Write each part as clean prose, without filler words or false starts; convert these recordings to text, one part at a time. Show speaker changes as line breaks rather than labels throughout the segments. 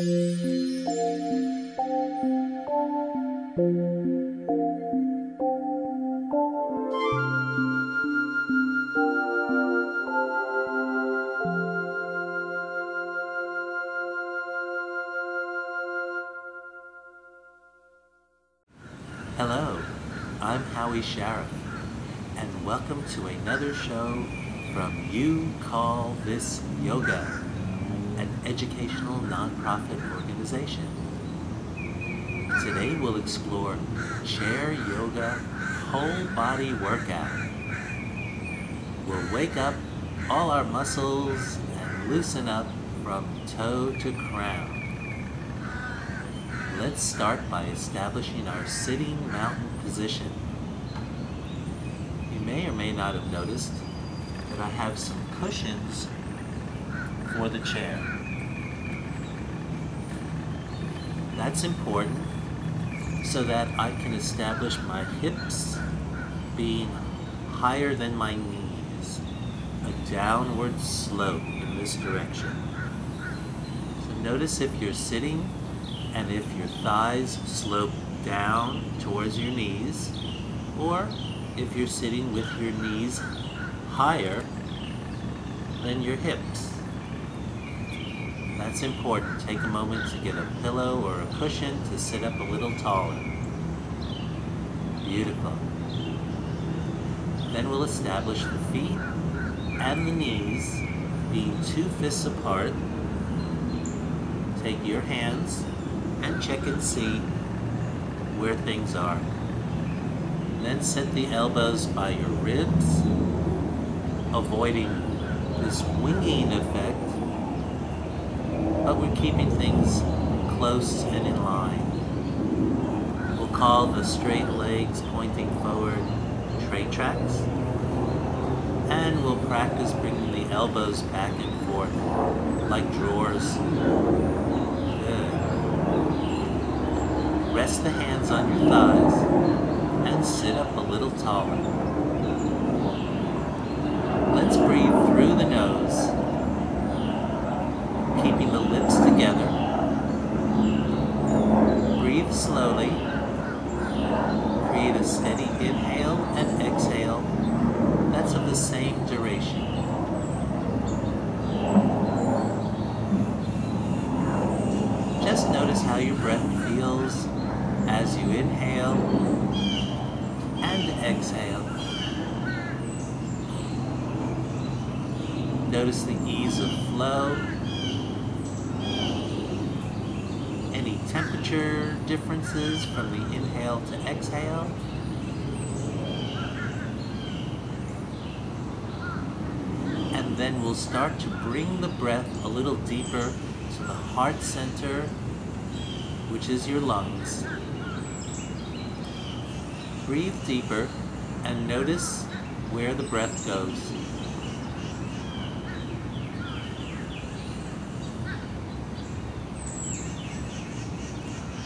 Hello, I'm Howie Sheriff, and welcome to another show from You Call This Yoga, an educational nonprofit organization. Today we'll explore chair yoga whole body workout. We'll wake up all our muscles and loosen up from toe to crown. Let's start by establishing our sitting mountain position. You may or may not have noticed that I have some cushions for the chair. That's important so that I can establish my hips being higher than my knees, a downward slope in this direction. So notice if you're sitting and if your thighs slope down towards your knees, or if you're sitting with your knees higher than your hips. That's important. Take a moment to get a pillow or a cushion to sit up a little taller. Beautiful. Then we'll establish the feet and the knees being 2 fists apart. Take your hands and check and see where things are. Then set the elbows by your ribs, avoiding this winging effect, but we're keeping things close and in line. We'll call the straight legs pointing forward tray tracks, and we'll practice bringing the elbows back and forth like drawers. Rest the hands on your thighs and sit up a little taller. Let's breathe through the nose, keeping the lips together. Breathe slowly. Create a steady inhale and exhale that's of the same duration. Just notice how your breath feels as you inhale and exhale. Notice the ease of flow, any temperature differences from the inhale to exhale. And then we'll start to bring the breath a little deeper to the heart center, which is your lungs. Breathe deeper and notice where the breath goes.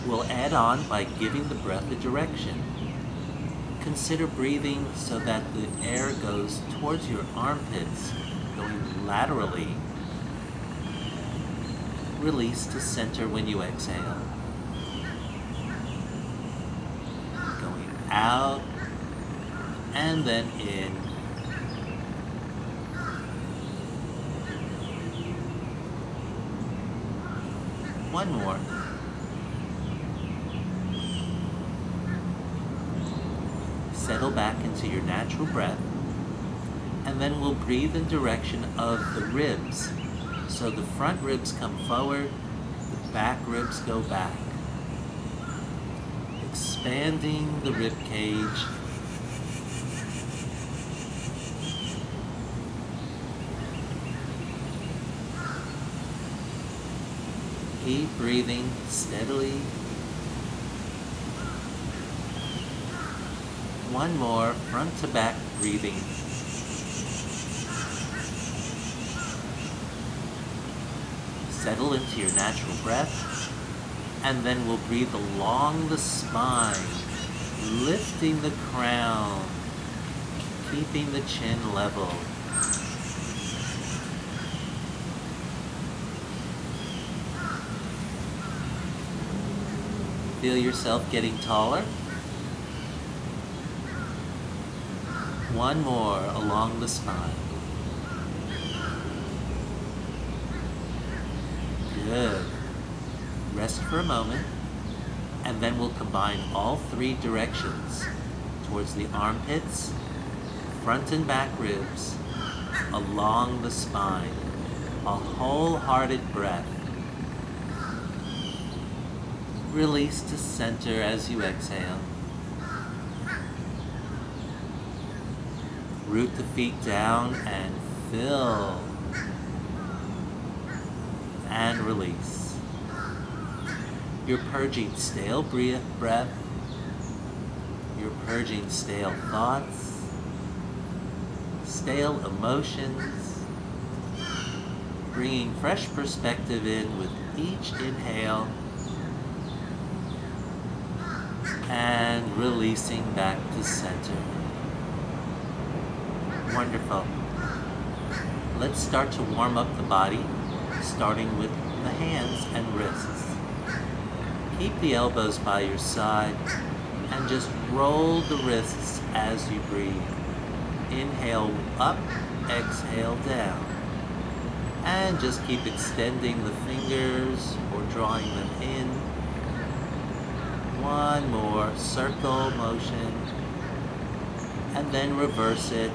We'll add on by giving the breath a direction. Consider breathing so that the air goes towards your armpits, going laterally. Release to center when you exhale. Out and then in. One more. Settle back into your natural breath, and then we'll breathe in direction of the ribs. So the front ribs come forward, the back ribs go back. Expanding the rib cage. Keep breathing steadily. One more, front to back breathing. Settle into your natural breath. And then we'll breathe along the spine, lifting the crown, keeping the chin level. Feel yourself getting taller. One more along the spine. Good. Rest for a moment, and then we'll combine all three directions towards the armpits, front and back ribs, along the spine. A wholehearted breath. Release to center as you exhale. Root the feet down and fill. And release. You're purging stale breath. You're purging stale thoughts, stale emotions, bringing fresh perspective in with each inhale and releasing back to center. Wonderful. Let's start to warm up the body, starting with the hands and wrists. Keep the elbows by your side and just roll the wrists as you breathe. Inhale up, exhale down. And just keep extending the fingers or drawing them in. One more circle motion. And then reverse it.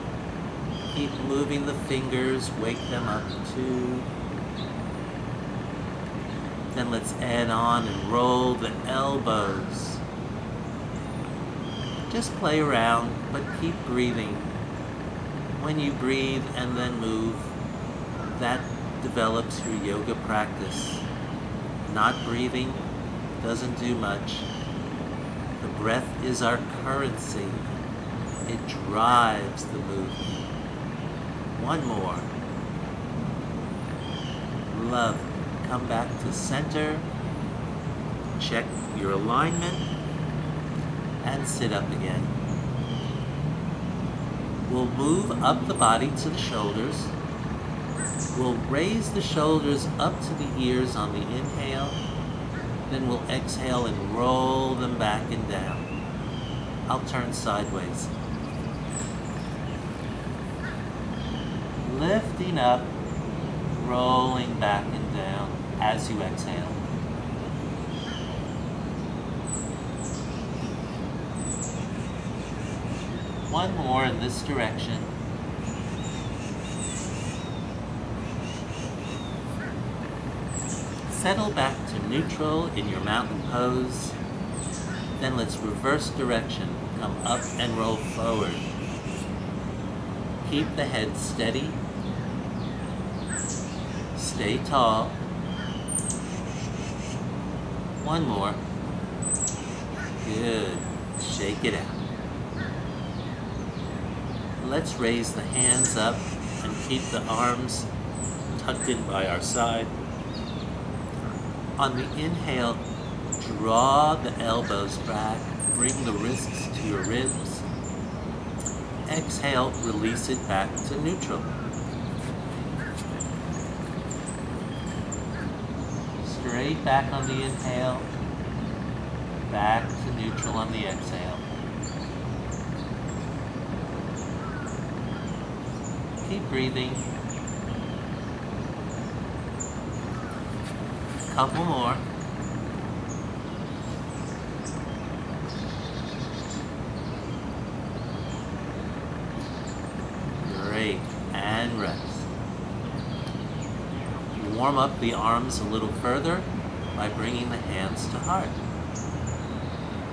Keep moving the fingers, wake them up too. Then let's add on and roll the elbows. Just play around, but keep breathing. When you breathe and then move, that develops your yoga practice. Not breathing doesn't do much. The breath is our currency. It drives the movement. One more. Love. Come back to center. Check your alignment. And sit up again. We'll move up the body to the shoulders. We'll raise the shoulders up to the ears on the inhale. Then we'll exhale and roll them back and down. I'll turn sideways. Lifting up, rolling back and down as you exhale. One more in this direction. Settle back to neutral in your mountain pose. Then let's reverse direction. Come up and roll forward. Keep the head steady. Stay tall. One more. Good. Shake it out. Let's raise the hands up and keep the arms tucked in by our side. On the inhale, draw the elbows back, bring the wrists to your ribs. Exhale, release it back to neutral. Straight back on the inhale, back to neutral on the exhale. Keep breathing. Couple more. Great, and rest. Warm up the arms a little further by bringing the hands to heart.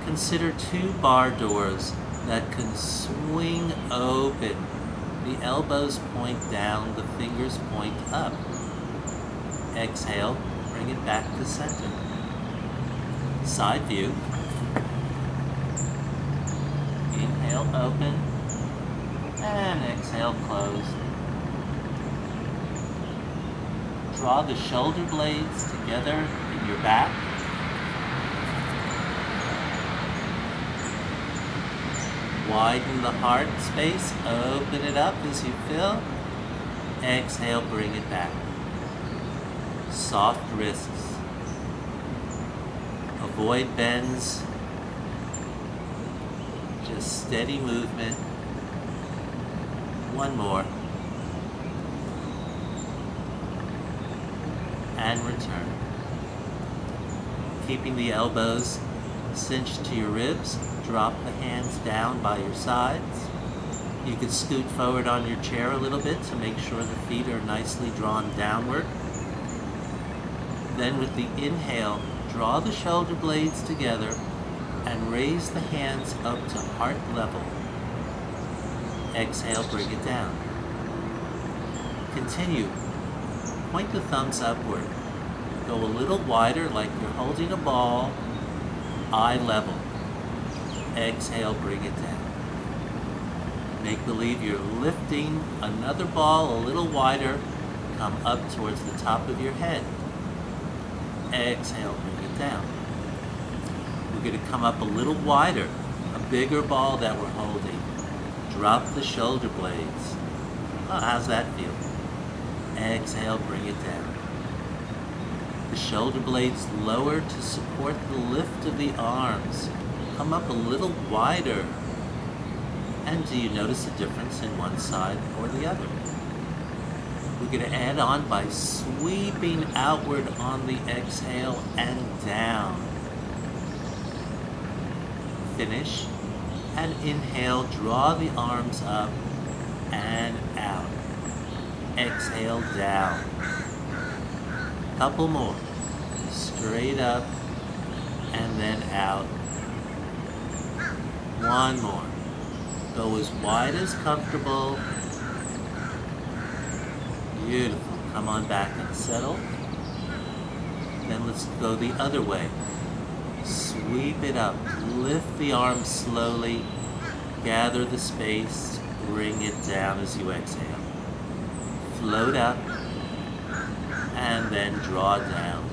Consider 2 bar doors that can swing open. The elbows point down, the fingers point up. Exhale, bring it back to center. Side view. Inhale, open. And exhale, close. Draw the shoulder blades together in your back. Widen the heart space, open it up as you fill. Exhale, bring it back. Soft wrists. A Avoid bends. Just steady movement. One more. And return. Keeping the elbows cinched to your ribs, drop the hands down by your sides. You could scoot forward on your chair a little bit to make sure the feet are nicely drawn downward. Then with the inhale, draw the shoulder blades together and raise the hands up to heart level. Exhale, bring it down. Continue. Point the thumbs upward. Go a little wider like you're holding a ball, eye level. Exhale, bring it down. Make believe you're lifting another ball a little wider, come up towards the top of your head. Exhale, bring it down. We're going to come up a little wider, a bigger ball that we're holding. Drop the shoulder blades. Oh, how's that feel? Exhale, bring it down. The shoulder blades lower to support the lift of the arms. Come up a little wider. And do you notice a difference in one side or the other? We're going to add on by sweeping outward on the exhale and down. Finish and inhale, draw the arms up and out. Exhale, down. Couple more. Straight up and then out. One more. Go as wide as comfortable. Beautiful. Come on back and settle. Then let's go the other way. Sweep it up. Lift the arms slowly. Gather the space. Bring it down as you exhale. Float up. And then draw down.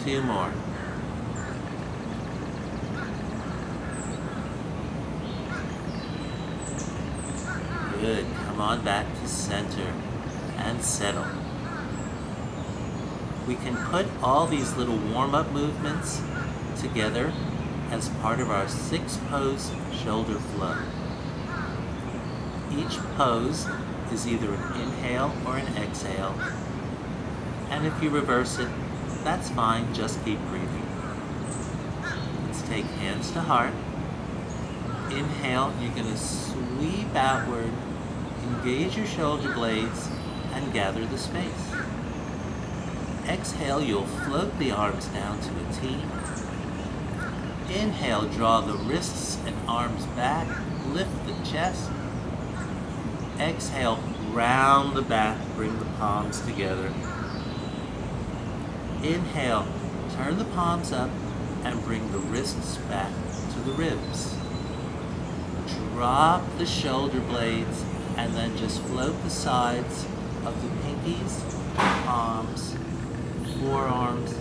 Two more. Good. Come on back to center and settle. We can put all these little warm-up movements together as part of our 6-pose shoulder flow. Each pose is either an inhale or an exhale. And if you reverse it, that's fine, just keep breathing. Let's take hands to heart. Inhale, you're going to sweep outward, engage your shoulder blades, and gather the space. Exhale, you'll float the arms down to a T. Inhale, draw the wrists and arms back, lift the chest. Exhale, round the back, bring the palms together. Inhale, turn the palms up and bring the wrists back to the ribs. Drop the shoulder blades and then just float the sides of the pinkies, palms, forearms,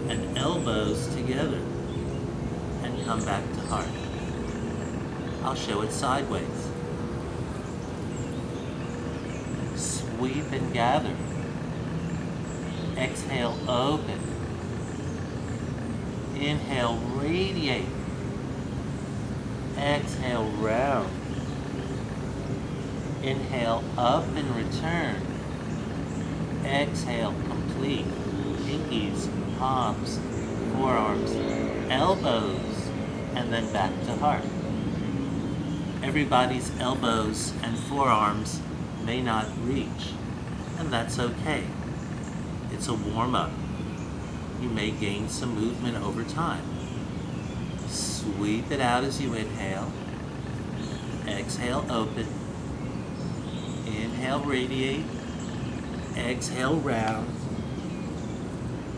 and elbows together. And come back to heart. I'll show it sideways. Sweep and gather. Exhale, open. Inhale, radiate. Exhale, round. Inhale, up and return. Exhale, complete. Pinkies, palms, forearms, elbows, and then back to heart. Everybody's elbows and forearms may not reach, and that's okay. It's a warm-up. You may gain some movement over time. Sweep it out as you inhale. Exhale, open. Inhale, radiate. Exhale, round.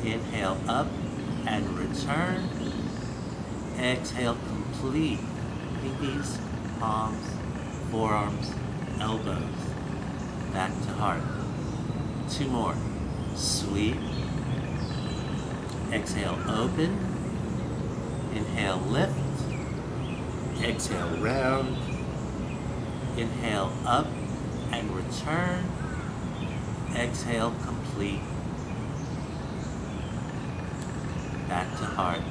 Inhale, up and return. Exhale, complete. Pinkies, palms, forearms, elbows. Back to heart. Two more. Sweep. Exhale, open. Inhale, lift. Exhale, round. Inhale, up and return. Exhale, complete. back to heart.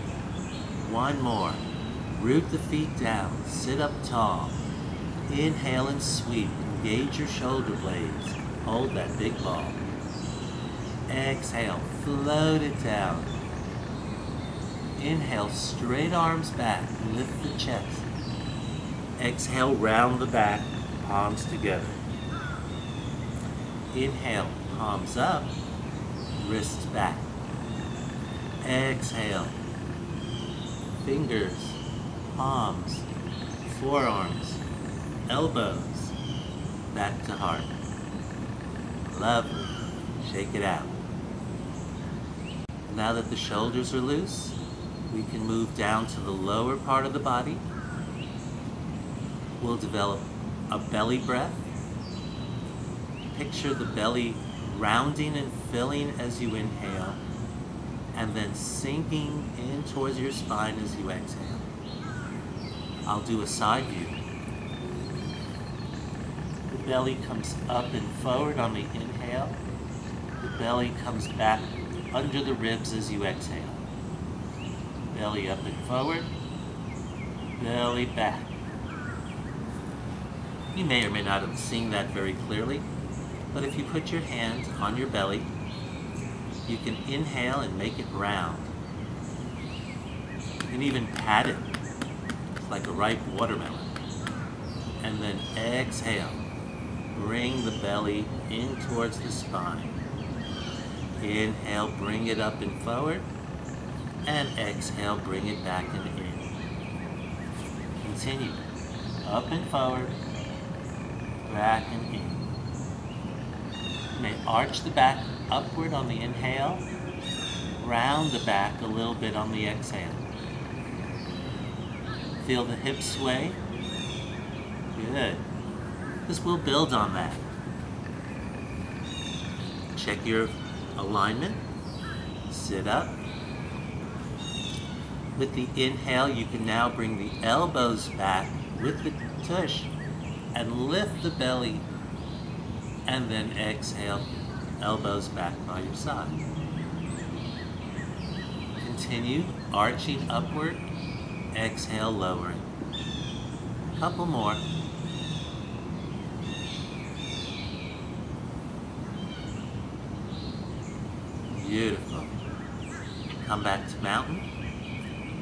One more. Root the feet down, sit up tall. Inhale and sweep, engage your shoulder blades. Hold that big ball. Exhale, float it down. Inhale, straight arms back, lift the chest. Exhale, round the back, palms together. Inhale, palms up, wrists back. Exhale, fingers, palms, forearms, elbows, back to heart. Lovely. Shake it out. Now that the shoulders are loose, we can move down to the lower part of the body. We'll develop a belly breath. Picture the belly rounding and filling as you inhale, and then sinking in towards your spine as you exhale. I'll do a side view. The belly comes up and forward on the inhale. The belly comes back under the ribs as you exhale. Belly up and forward, belly back. You may or may not have seen that very clearly, but if you put your hand on your belly, you can inhale and make it round. You can even pat it like a ripe watermelon. And then exhale. Bring the belly in towards the spine. Inhale, bring it up and forward. And exhale, bring it back and in. Continue. Up and forward. Back and in. You may arch the back upward on the inhale. Round the back a little bit on the exhale. Feel the hips sway. Good. This will build on that. Check your alignment. Sit up. With the inhale, you can now bring the elbows back with the tush and lift the belly. And then exhale, elbows back by your side. Continue arching upward. Exhale, lowering. Couple more. Beautiful. Come back to mountain.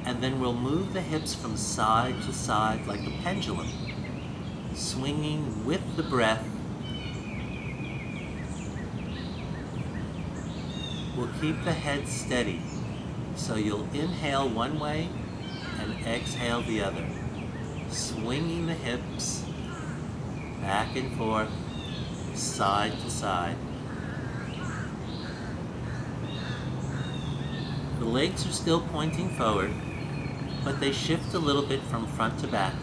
And then we'll move the hips from side to side like a pendulum, swinging with the breath. We'll keep the head steady, so you'll inhale one way and exhale the other, swinging the hips back and forth, side to side. The legs are still pointing forward, but they shift a little bit from front to back.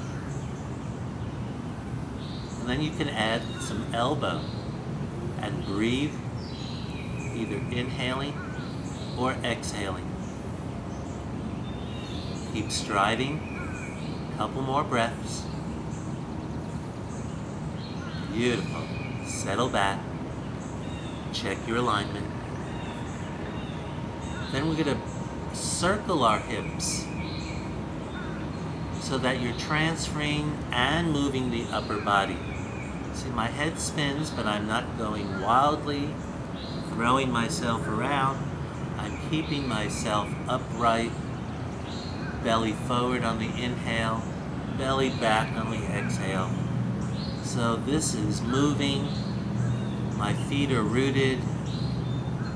And then you can add some elbow and breathe, either inhaling or exhaling. Keep striding, a couple more breaths. Beautiful. Settle back, check your alignment. Then we're going to circle our hips so that you're transferring and moving the upper body. See, my head spins, but I'm not going wildly, throwing myself around. I'm keeping myself upright, belly forward on the inhale, belly back on the exhale. So this is moving, my feet are rooted,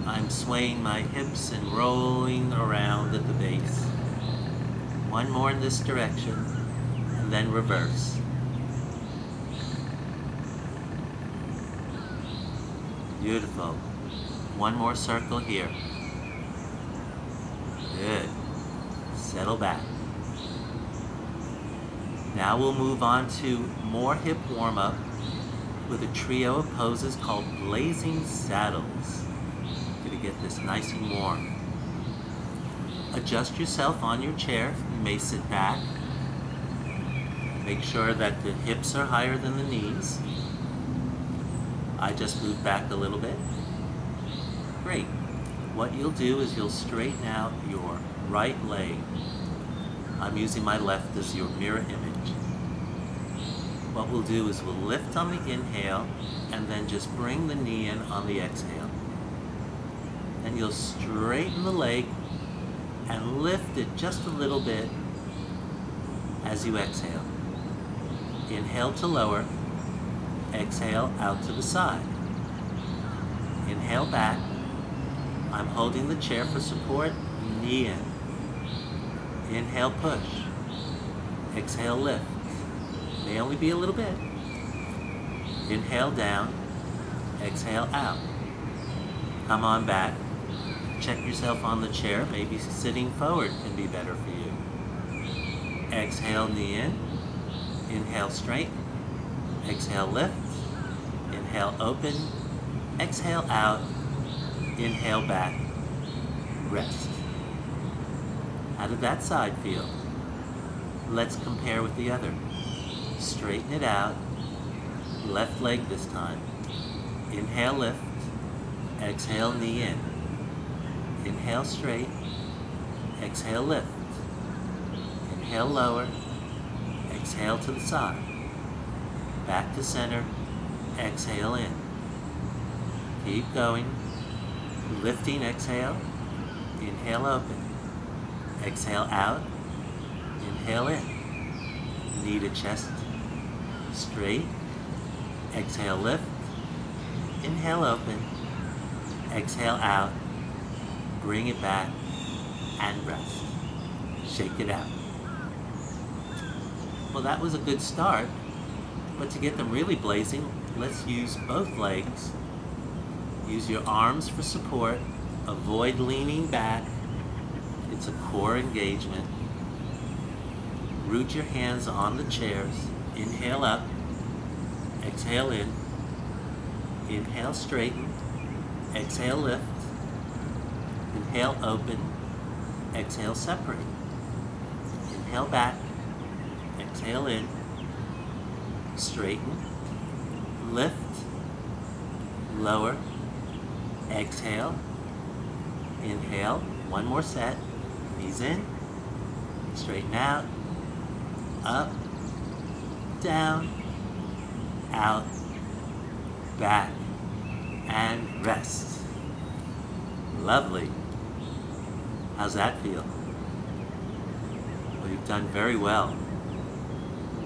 I'm swaying my hips and rolling around at the base. One more in this direction, and then reverse. Beautiful. One more circle here. Good. Settle back. Now we'll move on to more hip warm-up with a trio of poses called blazing saddles. Gonna get this nice and warm. Adjust yourself on your chair. You may sit back. Make sure that the hips are higher than the knees. I just move back a little bit. Great. What you'll do is you'll straighten out your right leg. I'm using my left as your mirror image. What we'll do is we'll lift on the inhale and then just bring the knee in on the exhale. Then you'll straighten the leg and lift it just a little bit as you exhale. Inhale to lower, exhale out to the side. Inhale back. I'm holding the chair for support, knee in. Inhale, push. Exhale, lift. May only be a little bit. Inhale down, exhale out. Come on back. Check yourself on the chair. Maybe sitting forward can be better for you. Exhale, knee in. Inhale, straighten. Exhale, lift. Inhale, open. Exhale, out. Inhale, back. Rest. How did that side feel? Let's compare with the other. Straighten it out. Left leg this time. Inhale, lift. Exhale, knee in. Inhale, straight. Exhale, lift. Inhale, lower. Exhale to the side. Back to center. Exhale in. Keep going. Lifting, exhale. Inhale, open. Exhale, out. Inhale in. Knee to chest. Straight. Exhale, lift. Inhale, open. Exhale, out. Bring it back and rest. Shake it out. Well, that was a good start, but to get them really blazing, let's use both legs. Use your arms for support. Avoid leaning back. It's a core engagement. Root your hands on the chairs. Inhale up. Exhale in. Inhale, straighten. Exhale, lift. Inhale, open. Exhale, separate. Inhale, back. Exhale in. Straighten. Lift. Lower. Exhale. Inhale. One more set. Knees in. Straighten out. Up. Down. Out. Back. And rest. Lovely. How's that feel? Well, you've done very well.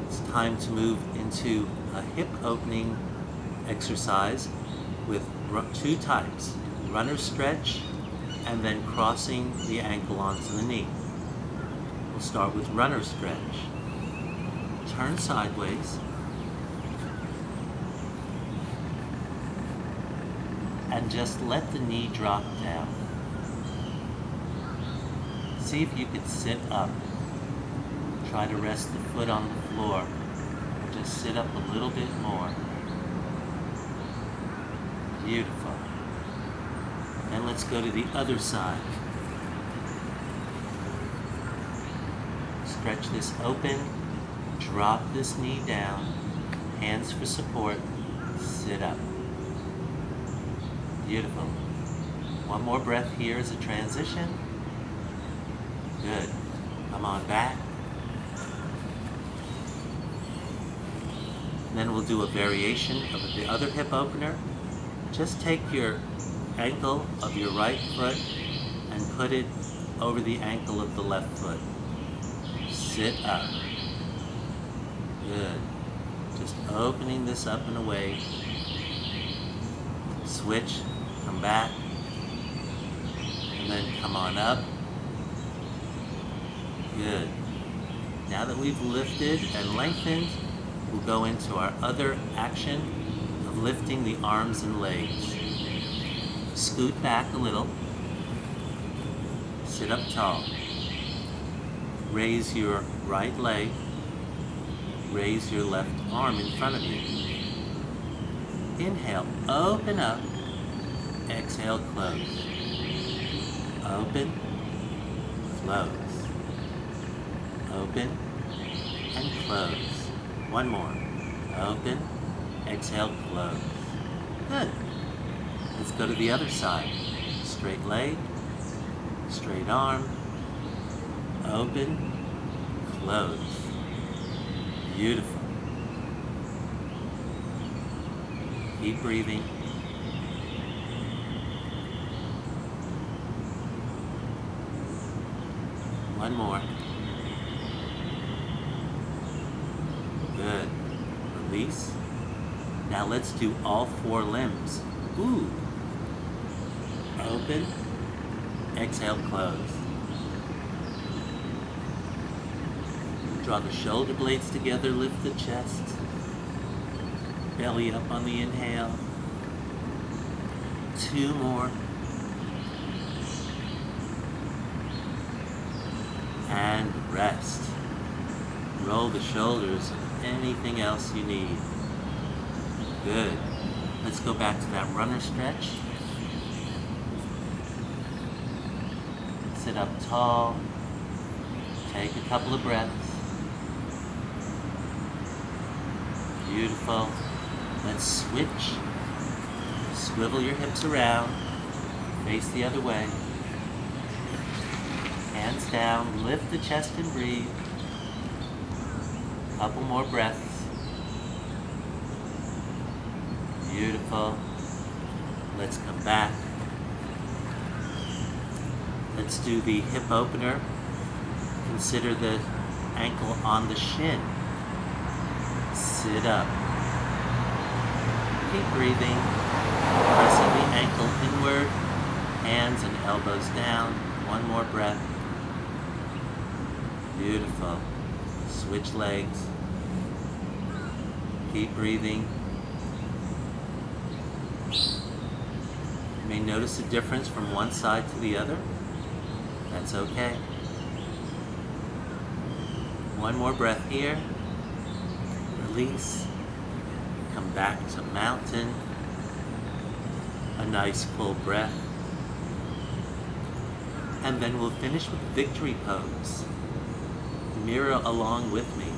It's time to move into a hip opening exercise with two types. Runner stretch and then crossing the ankle onto the knee. We'll start with runner stretch. Turn sideways. And just let the knee drop down. See if you could sit up. Try to rest the foot on the floor. Just sit up a little bit more. Beautiful. And let's go to the other side. Stretch this open. Drop this knee down. Hands for support. Sit up. Beautiful. One more breath here as a transition. Good. Come on back. And then we'll do a variation of the other hip opener. Just take your ankle of your right foot and put it over the ankle of the left foot. Sit up. Good. Just opening this up and away. Switch. Come back. And then come on up. Good. Now that we've lifted and lengthened, we'll go into our other action of lifting the arms and legs. Scoot back a little. Sit up tall. Raise your right leg. Raise your left arm in front of you. Inhale, open up. Exhale, close. Open, close. Open and close. One more. Open, exhale, close. Good. Let's go to the other side. Straight leg, straight arm, Open, close. Beautiful. Keep breathing. One more. Good. Release. Now let's do all 4 limbs. Ooh. Open. Exhale, close. Draw the shoulder blades together, lift the chest. Belly up on the inhale. 2 more. And rest. Roll the shoulders, anything else you need. Good. Let's go back to that runner stretch. Sit up tall. Take a couple of breaths. Beautiful. Let's switch. Swivel your hips around. Face the other way. Hands down. Lift the chest and breathe. Couple more breaths. Beautiful. Let's come back. Let's do the hip opener. Consider the ankle on the shin. Sit up. Keep breathing. Pressing the ankle inward. Hands and elbows down. One more breath. Beautiful. Switch legs. Keep breathing. You may notice a difference from one side to the other. That's okay. One more breath here. Release. Come back to mountain. A nice full breath. And then we'll finish with victory pose. Mirror along with me.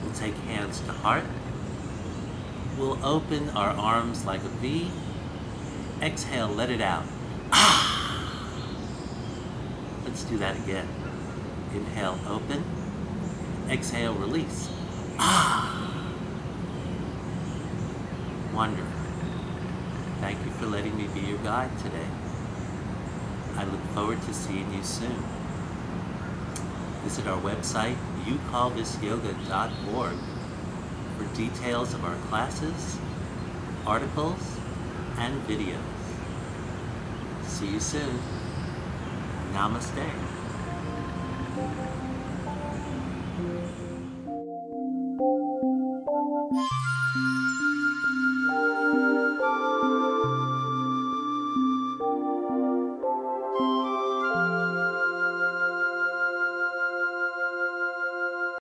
We'll take hands to heart. We'll open our arms like a V. Exhale, let it out. Let's do that again. Inhale, open. Exhale, release. Wonderful. Thank you for letting me be your guide today. I look forward to seeing you soon. Visit our website, youcallthisyoga.org, for details of our classes, articles, and videos. See you soon. Namaste.